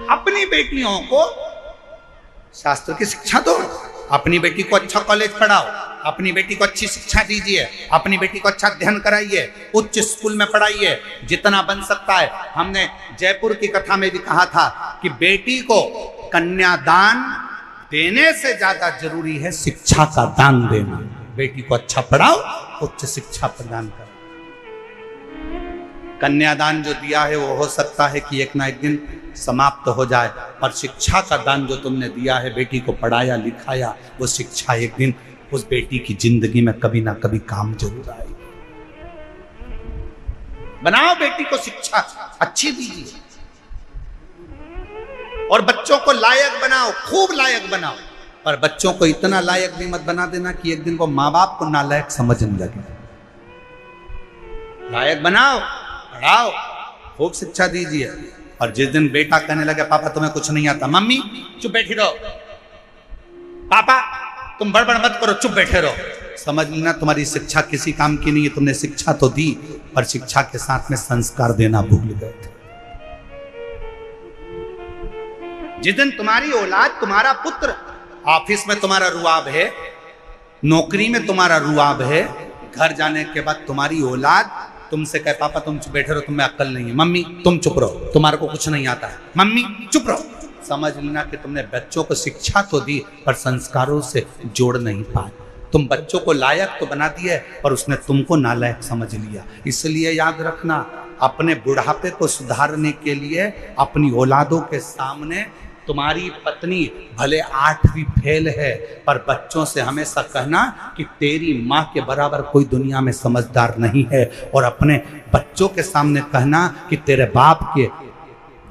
अपनी बेटियों को शास्त्र की शिक्षा दो, अपनी बेटी को अच्छा कॉलेज पढ़ाओ, अपनी बेटी को अच्छी शिक्षा दीजिए, अपनी बेटी को अच्छा अध्ययन कराइए, उच्च स्कूल में पढ़ाइए जितना बन सकता है। हमने जयपुर की कथा में भी कहा था कि बेटी को कन्यादान देने से ज्यादा जरूरी है शिक्षा का दान देना। बेटी को अच्छा पढ़ाओ, उच्च शिक्षा प्रदान करो। कन्यादान जो दिया है वो हो सकता है कि एक ना एक दिन समाप्त हो जाए, पर शिक्षा का दान जो तुमने दिया है, बेटी को पढ़ाया लिखाया, वो शिक्षा एक दिन उस बेटी की जिंदगी में कभी ना कभी काम जरूर आएगी। बनाओ बेटी को शिक्षा अच्छी दीजिए और बच्चों को लायक बनाओ, खूब लायक बनाओ, पर बच्चों को इतना लायक भी मत बना देना कि एक दिन वो माँ बाप को नालायक समझने लगे। लायक बनाओ, पढ़ाओ, खूब शिक्षा दीजिए। और जिस दिन बेटा कहने लगे पापा तुम्हें कुछ नहीं आता, मम्मी चुप बैठी रहो, पापा तुम बड़बड़ मत करो, चुप बैठे रहो, समझ लेना तुम्हारी शिक्षा किसी काम की नहीं है। तुमने शिक्षा तो दी पर शिक्षा के साथ में संस्कार देना भूल गए थे। जिस दिन तुम्हारी औलाद, तुम्हारा पुत्र ऑफिस में तुम्हारा रुआब है, नौकरी में तुम्हारा रुआब है, घर जाने के बाद तुम्हारी औलाद तुमसे कहे पापा तुम चुप बैठे रहो, तुम्हें अक्ल नहीं है, मम्मी तुम चुप रहो, तुम्हारे को कुछ नहीं आता है, मम्मी चुप रहो, समझ लेना कि तुमने बच्चों को शिक्षा तो दी पर संस्कारों से जोड़ नहीं पाए। तुम बच्चों को लायक तो बना दिए पर उसने तुमको नालायक समझ लिया। इसलिए याद रखना, अपने बुढ़ापे को सुधारने के लिए अपनी औलादों के सामने तुम्हारी पत्नी भले 8वीं फेल है, पर बच्चों से हमेशा कहना कि तेरी माँ के बराबर कोई दुनिया में समझदार नहीं है, और अपने बच्चों के सामने कहना कि तेरे बाप के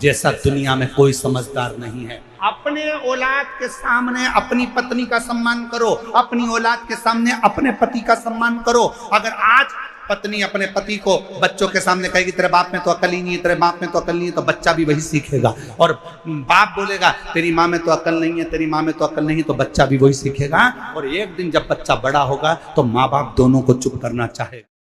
जैसा दुनिया में कोई समझदार नहीं है। अपने औलाद के सामने अपनी पत्नी का सम्मान करो, अपनी औलाद के सामने अपने पति का सम्मान करो। अगर आज पत्नी अपने पति को बच्चों के सामने कहेगी तेरे बाप में तो अकल ही नहीं है, तेरे बाप में तो अकल नहीं है, तो बच्चा भी वही सीखेगा। और बाप बोलेगा तेरी माँ में तो अकल नहीं है, तेरी माँ में तो अकल नहीं है, तो बच्चा भी वही सीखेगा। और एक दिन जब बच्चा बड़ा होगा तो माँ बाप दोनों को चुप करना चाहेगा।